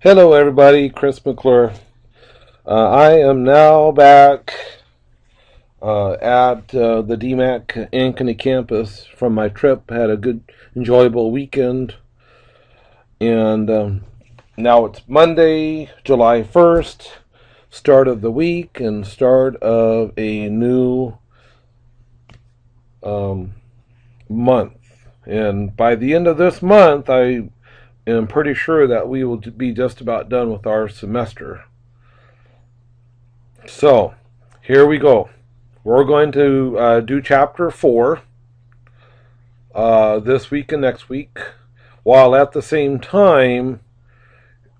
Hello everybody, Chris McClure. I am now back at the DMAC Ankeny campus from my trip. Had a good, enjoyable weekend. And now it's Monday, July 1st, start of the week and start of a new month. And by the end of this month, I am pretty sure that we will be just about done with our semester. So, here we go. We're going to do chapter 4 this week and next week, while at the same time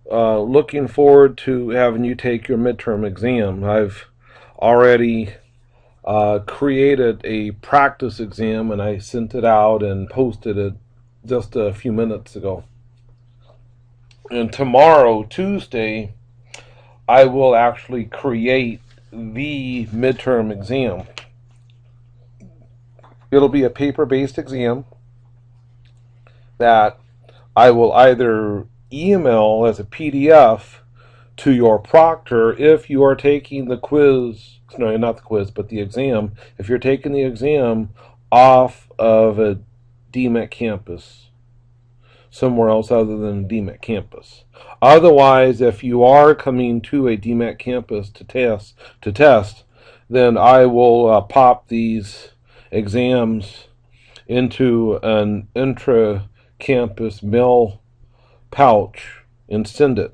looking forward to having you take your midterm exam. I've already created a practice exam and I sent it out and posted it just a few minutes ago. And tomorrow, Tuesday, I will actually create the midterm exam. It'll be a paper-based exam that I will either email as a PDF to your proctor if you are taking the quiz, no, not the quiz, but the exam, if you're taking the exam off of a DMAC campus, somewhere else other than a DMAC campus. Otherwise, if you are coming to a DMAC campus to test, then I will pop these exams into an intra-campus mail pouch and send it.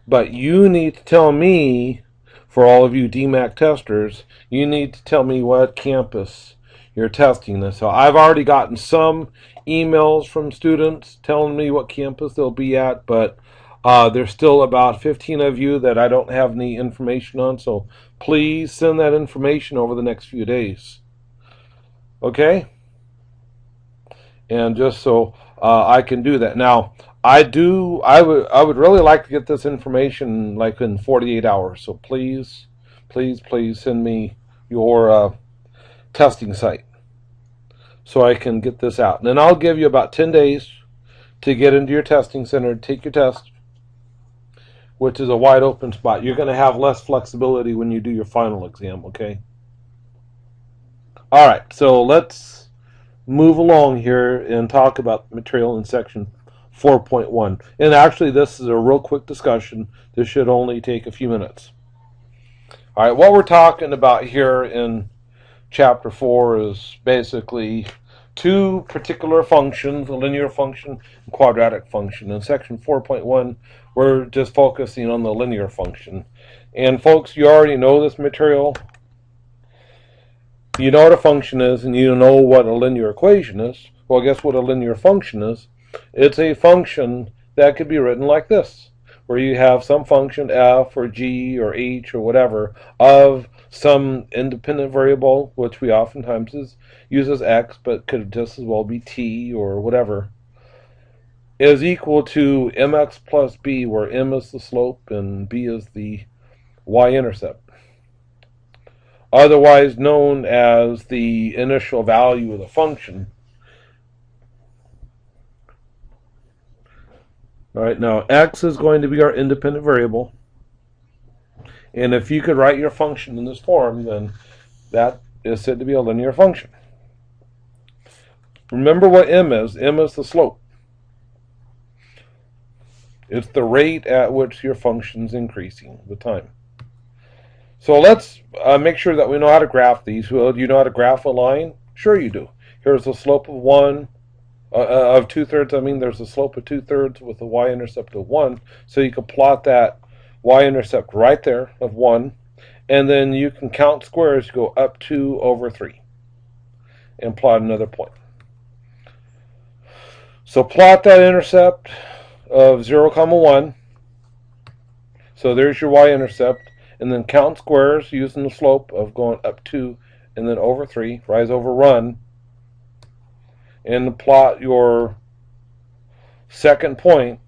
But you need to tell me, for all of you DMAC testers, you need to tell me what campus you're testing this. So I've already gotten some emails from students telling me what campus they'll be at, but there's still about 15 of you that I don't have any information on, so please send that information over the next few days. Okay? And just so I can do that. Now, I would really like to get this information like in 48 hours, so please send me your testing site so I can get this out. And then I'll give you about 10 days to get into your testing center, take your test, which is a wide open spot. You're going to have less flexibility when you do your final exam, okay? All right, so let's move along here and talk about the material in section 4.1. And actually, this is a real quick discussion. This should only take a few minutes. All right, what we're talking about here in chapter 4 is basically two particular functions, a linear function and quadratic function. In section 4.1, we're just focusing on the linear function. And folks, you already know this material. You know what a function is, and you know what a linear equation is. Well, guess what a linear function is? It's a function that could be written like this, where you have some function f or g or h or whatever of some independent variable, which we oftentimes use as x, but could just as well be t or whatever, is equal to mx plus b, where m is the slope and b is the y-intercept, otherwise known as the initial value of the function. All right, now x is going to be our independent variable. And if you could write your function in this form, then that is said to be a linear function. Remember what m is. M is the slope. It's the rate at which your function is increasing with time. So let's make sure that we know how to graph these. Well, do you know how to graph a line? Sure you do. Here's the slope of 1, of 2/3. There's a slope of 2/3 with a y-intercept of 1. So you can plot that y-intercept right there of 1. And then you can count squares, go up 2/3. And plot another point. So plot that intercept of 0, 1. So there's your y-intercept. And then count squares using the slope of going up 2 and then over 3, rise over run, and plot your second point,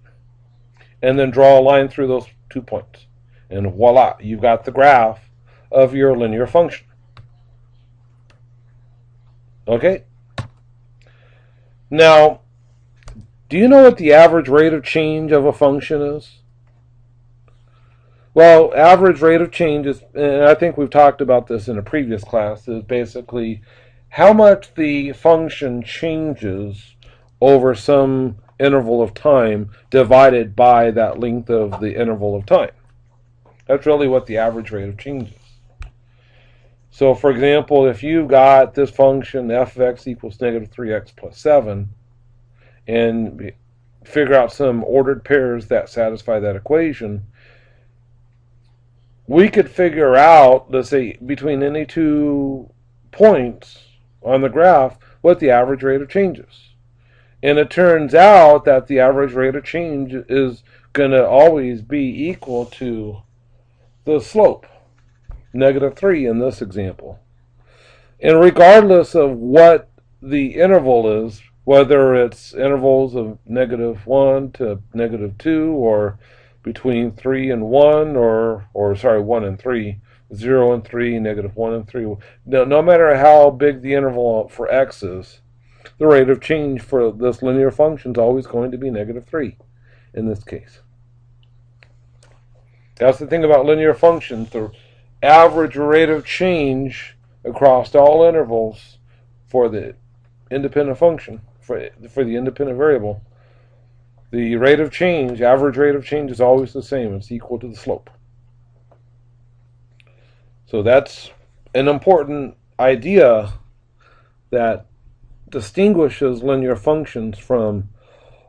and then draw a line through those 2 points. And voila, you've got the graph of your linear function. Okay? Now, do you know what the average rate of change of a function is? Well, average rate of change is, and I think we've talked about this in a previous class, is basically how much the function changes over some interval of time divided by that length of the interval of time. That's really what the average rate of change is. So, for example, if you've got this function f of x equals negative 3x plus 7, and figure out some ordered pairs that satisfy that equation, we could figure out, let's say, between any 2 points on the graph, what the average rate of change is. And it turns out that the average rate of change is going to always be equal to the slope, negative 3 in this example. And regardless of what the interval is, whether it's intervals of negative 1 to negative 2, or between 3 and 1, or 1 and 3, 0 and 3, negative 1 and 3. No matter how big the interval for x is, the rate of change for this linear function is always going to be negative 3 in this case. That's the thing about linear functions. The average rate of change across all intervals for the independent function, for the independent variable, the rate of change, average rate of change, is always the same. It's equal to the slope. So that's an important idea that distinguishes linear functions from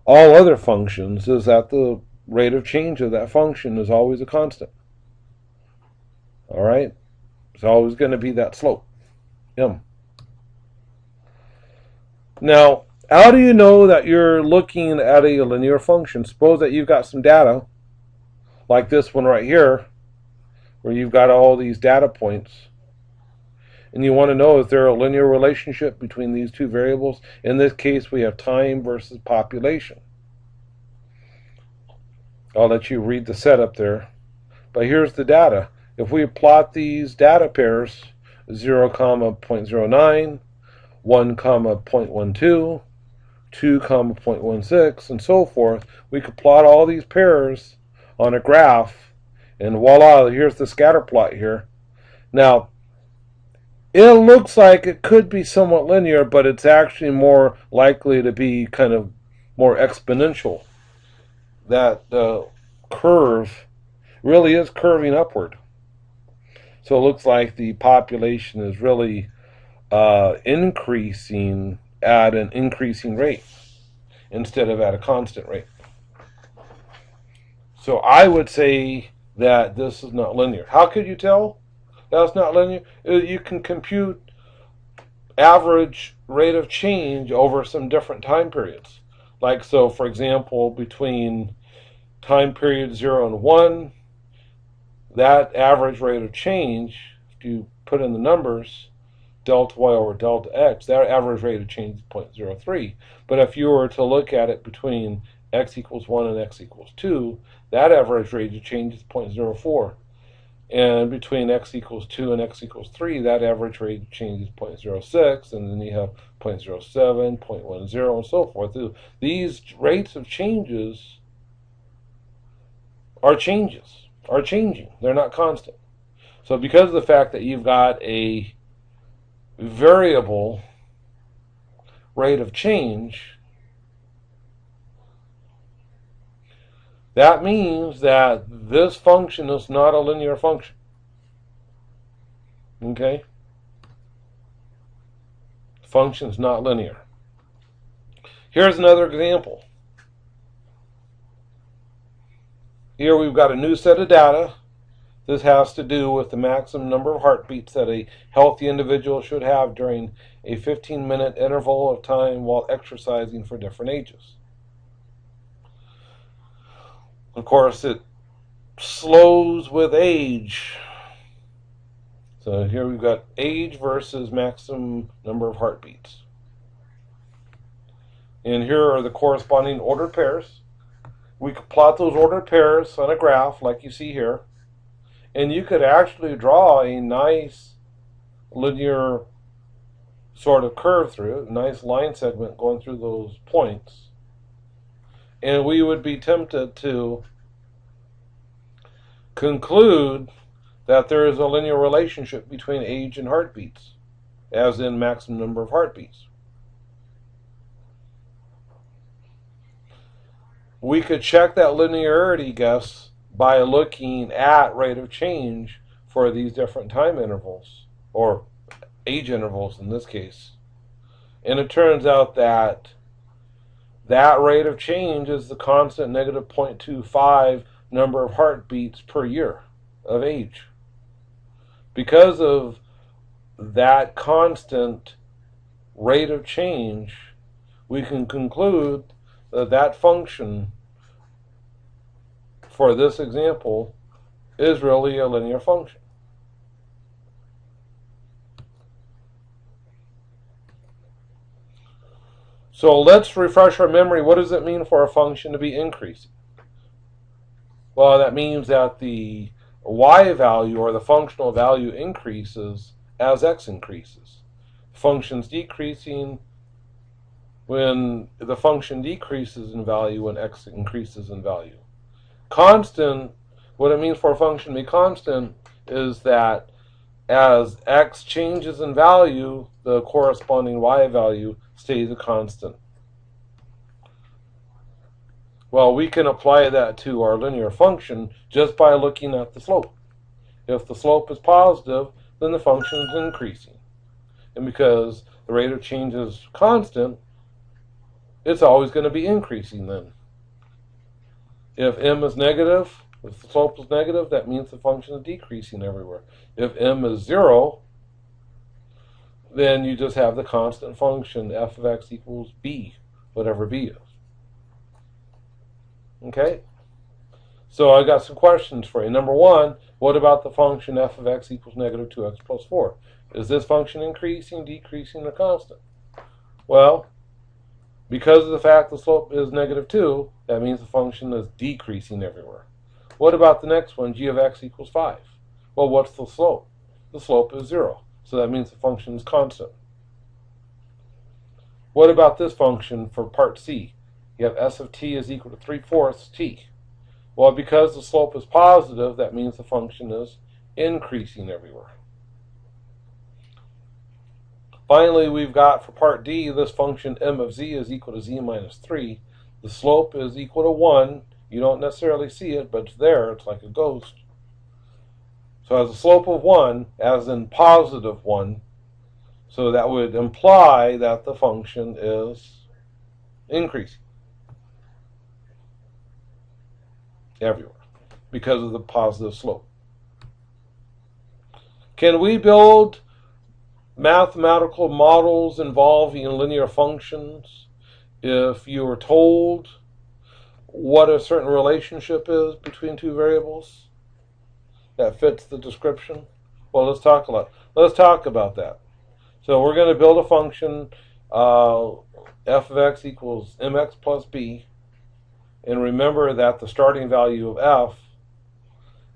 all other functions, is that the rate of change of that function is always a constant. All right? It's always going to be that slope, m. Now, how do you know that you're looking at a linear function? Suppose that you've got some data, like this one right here, where you've got all these data points, and you want to know, is there a linear relationship between these two variables? In this case, we have time versus population. I'll let you read the setup there. But here's the data. If we plot these data pairs, 0, 0.09, 1, 0.12, 2, 0.16, and so forth, we could plot all these pairs on a graph, and voila, here's the scatter plot here. Now, it looks like it could be somewhat linear, but it's actually more likely to be kind of more exponential. That curve really is curving upward. So it looks like the population is really increasing at an increasing rate instead of at a constant rate. So I would say that this is not linear. How could you tell that's not linear? You can compute average rate of change over some different time periods. Like, so for example, between time period 0 and 1, that average rate of change, if you put in the numbers, delta y over delta x, that average rate of change is 0.03. But if you were to look at it between x equals 1 and x equals 2, that average rate of change is 0.04. And between x equals 2 and x equals 3, that average rate of change is 0.06, and then you have 0.07, 0.10, and so forth. These rates of changes are changing. They're not constant. So because of the fact that you've got a variable rate of change, that means that this function is not a linear function. Okay? Function's not linear. Here's another example. Here we've got a new set of data. This has to do with the maximum number of heartbeats that a healthy individual should have during a 15-minute interval of time while exercising for different ages. Of course, it slows with age. So here we've got age versus maximum number of heartbeats. And here are the corresponding ordered pairs. We could plot those ordered pairs on a graph like you see here. And you could actually draw a nice linear sort of curve through it, a nice line segment going through those points. And we would be tempted to conclude that there is a linear relationship between age and heartbeats, as in maximum number of heartbeats. We could check that linearity guess by looking at rate of change for these different time intervals, or age intervals in this case. And it turns out that that rate of change is the constant negative 0.25 number of heartbeats per year of age. Because of that constant rate of change, we can conclude that that function for this example is really a linear function. So let's refresh our memory. What does it mean for a function to be increasing? Well, that means that the y value, or the functional value, increases as x increases. The function's decreasing when the function decreases in value when x increases in value. Constant, what it means for a function to be constant is that as x changes in value, the corresponding y value stays a constant. Well, we can apply that to our linear function just by looking at the slope. If the slope is positive, then the function is increasing. And because the rate of change is constant, it's always going to be increasing then. If m is negative, if the slope is negative, that means the function is decreasing everywhere. If m is 0, then you just have the constant function f of x equals b, whatever b is. Okay? So I got some questions for you. Number one, what about the function f of x equals negative 2x plus 4? Is this function increasing, decreasing, or constant? Well, because of the fact the slope is negative 2, that means the function is decreasing everywhere. What about the next one, g of x equals 5? Well, what's the slope? The slope is 0, so that means the function is constant. What about this function for part C? You have s of t is equal to 3/4 t. Well, because the slope is positive, that means the function is increasing everywhere. Finally, we've got for part D, this function m of z is equal to z minus 3. The slope is equal to 1. You don't necessarily see it, but it's there. It's like a ghost. So it has a slope of 1, as in positive 1. So that would imply that the function is increasing everywhere because of the positive slope. Can we build mathematical models involving linear functions if you were told what a certain relationship is between two variables that fits the description? Well, let's talk about that. So we're going to build a function f of x equals mx plus b, and remember that the starting value of f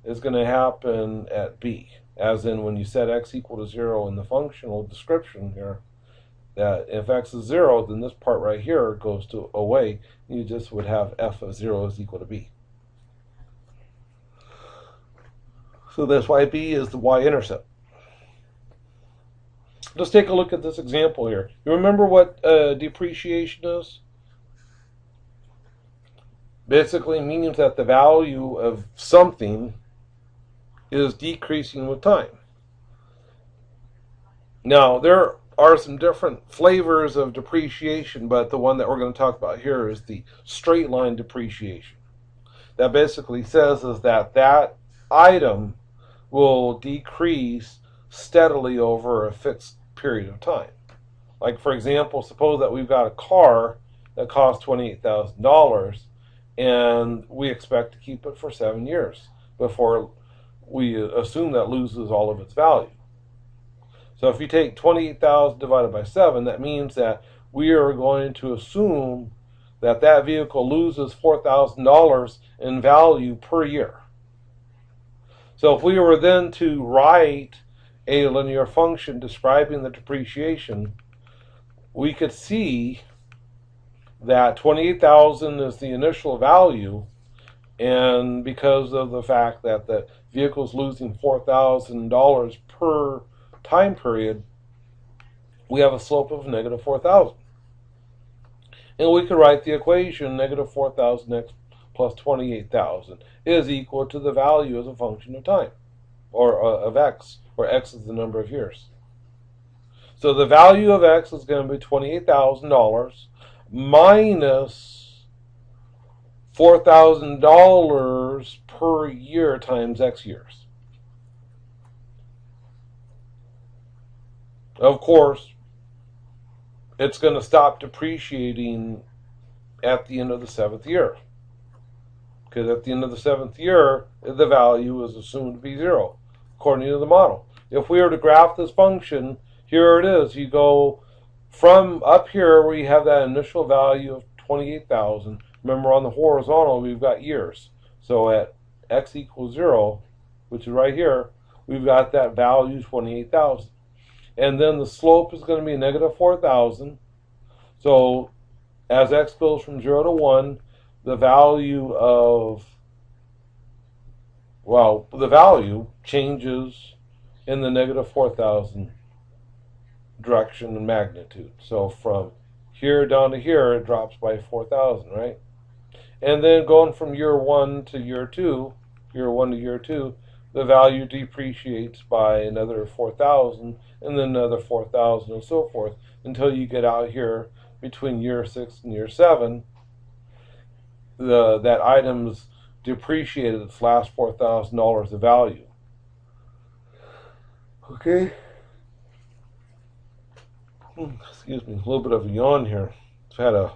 is going to happen at b, as in when you set x equal to 0 in the functional description here, that if x is 0, then this part right here goes away. You just would have f of 0 is equal to b. So that's why b is the y-intercept. Let's take a look at this example here. You remember what depreciation is? Basically means that the value of something is decreasing with time. Now, there are some different flavors of depreciation, but the one that we're going to talk about here is the straight line depreciation. That basically says is that that item will decrease steadily over a fixed period of time. Like, for example, suppose that we've got a car that costs $28,000 and we expect to keep it for 7 years before we assume that loses all of its value. So if you take 28,000 divided by 7, that means that we are going to assume that that vehicle loses $4,000 in value per year. So if we were then to write a linear function describing the depreciation, we could see that 28,000 is the initial value, And because of the fact that the vehicle is losing $4,000 per time period, we have a slope of negative 4,000. And we could write the equation negative 4,000x plus 28,000 is equal to the value as a function of time, or of x, where x is the number of years. So the value of x is going to be $28,000 minus $4,000 per year times x years. Of course, it's going to stop depreciating at the end of the 7th year. Because at the end of the 7th year, the value is assumed to be 0, according to the model. If we were to graph this function, here it is. You go from up here where you have that initial value of 28,000. Remember, on the horizontal, we've got years. So at x equals 0, which is right here, we've got that value 28,000. And then the slope is going to be negative 4,000. So as x goes from 0 to 1, the value changes in the negative 4,000 direction and magnitude. So from here down to here, it drops by 4,000, right? And then going from year 1 to year 2, the value depreciates by another 4,000, and then another 4,000, and so forth, until you get out here between year 6 and year 7. That item's depreciated its last $4,000 of value. Okay. Excuse me, a little bit of a yawn here. I've had a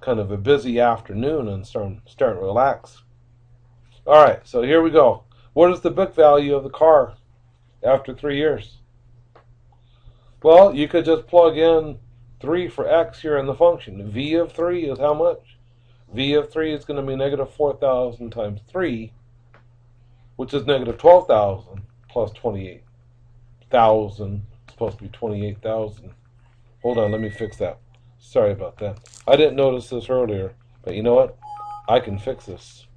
kind of a busy afternoon and starting to relax. All right, so here we go. What is the book value of the car after 3 years? Well, you could just plug in 3 for x here in the function. V of 3 is how much? V of 3 is going to be negative 4,000 times 3, which is negative 12,000 plus 28,000. It's supposed to be 28,000. Hold on, let me fix that. Sorry about that. I didn't notice this earlier, but you know what? I can fix this.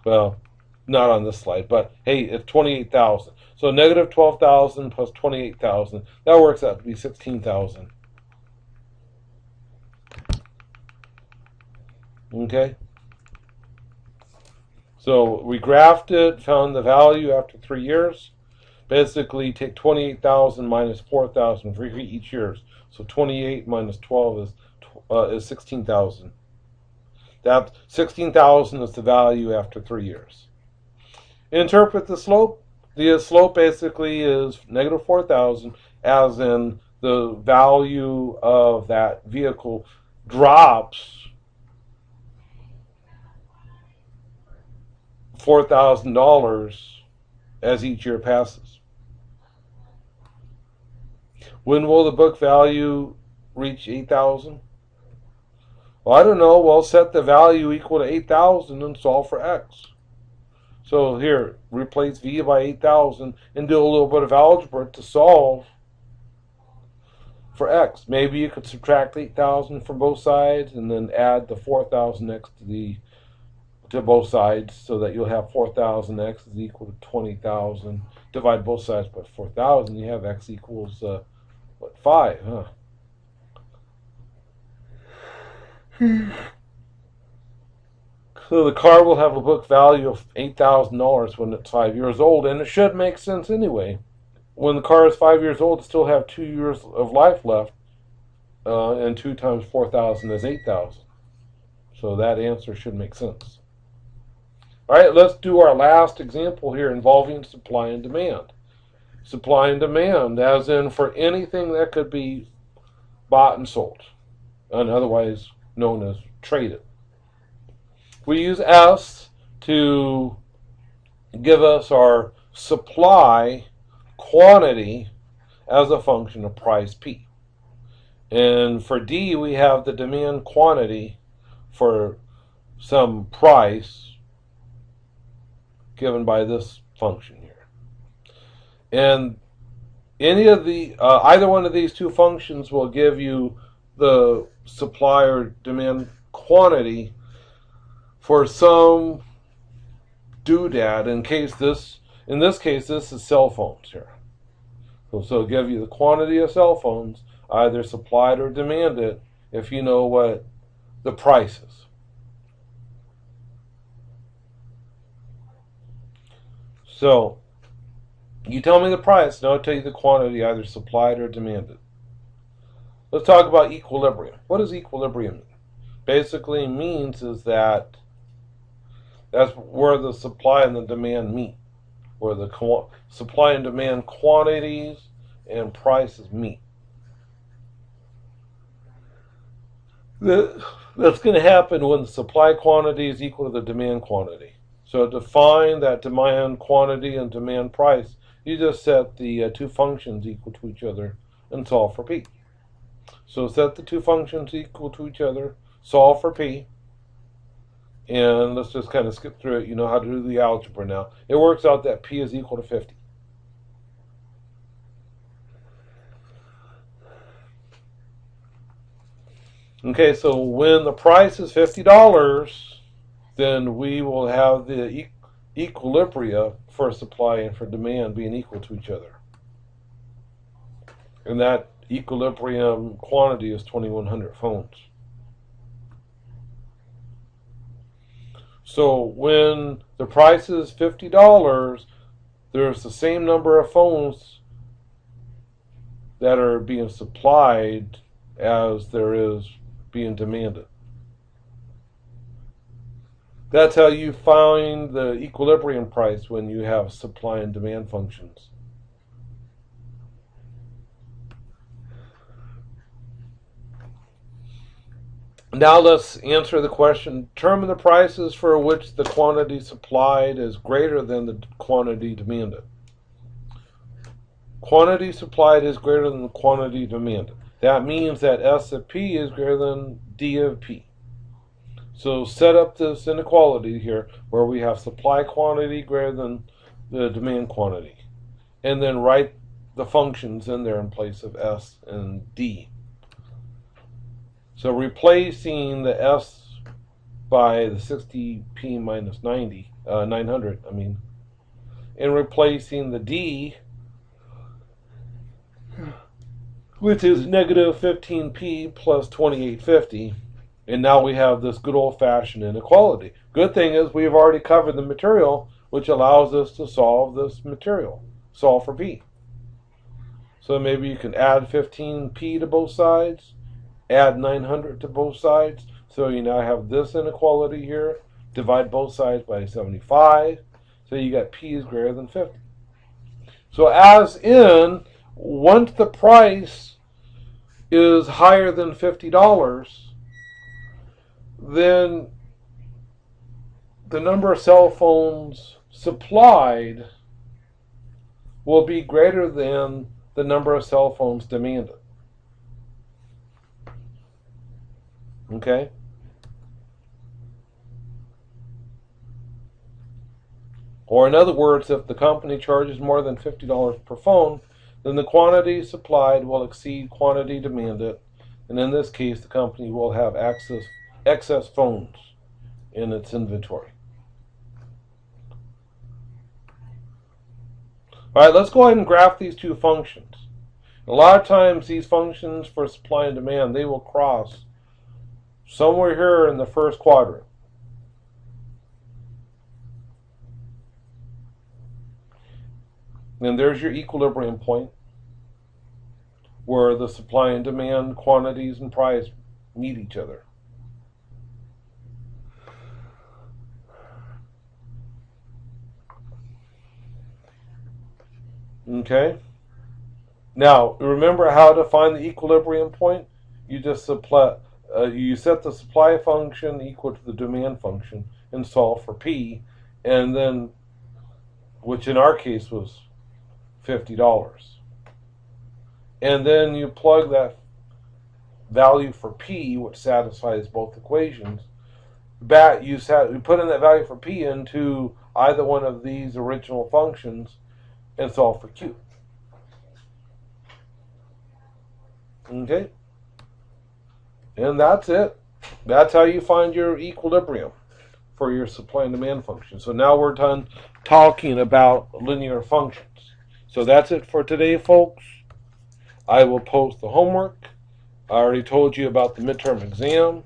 Well, not on this slide, but hey, it's 28,000. So negative 12,000 plus 28,000, that works out to be 16,000. Okay? So we graphed it, found the value after 3 years. Basically, take 28,000 minus 4,000 for each year. So 28 minus 12 is 16,000. That 16,000 is the value after 3 years. Interpret the slope. The slope basically is negative 4,000, as in the value of that vehicle drops $4,000 as each year passes. When will the book value reach 8,000? Well, I don't know. Well, set the value equal to 8,000 and solve for x. So here, replace v by 8,000 and do a little bit of algebra to solve for x. Maybe you could subtract 8,000 from both sides and then add the 4,000x to both sides, so that you'll have 4,000x is equal to 20,000. Divide both sides by 4,000. You have x equals 5, huh? So the car will have a book value of $8,000 when it's 5 years old, and it should make sense anyway. When the car is 5 years old, it still have 2 years of life left, and 2 times 4,000 is 8,000. So that answer should make sense. All right, let's do our last example here involving supply and demand. Supply and demand, as in for anything that could be bought and sold, and otherwise known as traded. We use S to give us our supply quantity as a function of price P. And for D, we have the demand quantity for some price given by this function here. And any of the either one of these two functions will give you the supply or demand quantity for some doodad. In this case, this is cell phones here. So it'll give you the quantity of cell phones, either supplied or demanded, if you know what the price is. So you tell me the price, and I'll tell you the quantity, either supplied or demanded. Let's talk about equilibrium. What does equilibrium mean? Basically means is that's where the supply and the demand meet, where the supply and demand quantities and prices meet. That's going to happen when the supply quantity is equal to the demand quantity. So to define that demand quantity and demand price, you just set the two functions equal to each other and solve for P. So set the two functions equal to each other, solve for P, and let's just kind of skip through it. You know how to do the algebra now. It works out that P is equal to 50. Okay, so when the price is $50, then we will have the equilibria for supply and for demand being equal to each other. And that equilibrium quantity is 2100 phones. So when the price is $50, there's the same number of phones that are being supplied as there is being demanded. That's how you find the equilibrium price when you have supply and demand functions. Now let's answer the question, determine the prices for which the quantity supplied is greater than the quantity demanded. Quantity supplied is greater than the quantity demanded. That means that S of P is greater than D of P. So set up this inequality here where we have supply quantity greater than the demand quantity. And then write the functions in there in place of S and D. So replacing the S by the 60p minus 900, and replacing the D, which is negative 15p plus 2850, and now we have this good old-fashioned inequality. Good thing is we've already covered the material, which allows us to solve this material, solve for P. So maybe you can add 15p to both sides, add 900 to both sides, so you now have this inequality here, divide both sides by 75, so you got P is greater than 50. So as in, once the price is higher than $50, then the number of cell phones supplied will be greater than the number of cell phones demanded. Okay? Or in other words, if the company charges more than $50 per phone, then the quantity supplied will exceed quantity demanded, and in this case, the company will have excess phones in its inventory. All right, let's go ahead and graph these two functions. A lot of times, these functions for supply and demand, they will cross somewhere here in the first quadrant. And there's your equilibrium point, where the supply and demand quantities and price meet each other. Okay? Now, remember how to find the equilibrium point? You just you set the supply function equal to the demand function and solve for P, and then, which in our case was $50. And then you plug that value for P, which satisfies both equations, you put in that value for P into either one of these original functions and solve for Q. Okay? And that's it. That's how you find your equilibrium. for your supply and demand function. So now we're done talking about linear functions. So that's it for today, folks. I will post the homework. I already told you about the midterm exam.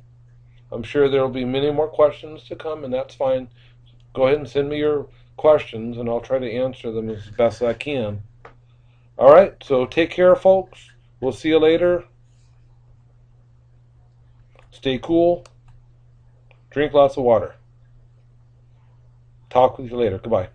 I'm sure there will be many more questions to come, and that's fine. Go ahead and send me your questions, and I'll try to answer them as best I can. All right, so take care, folks. We'll see you later. Stay cool. Drink lots of water. Talk with you later. Goodbye.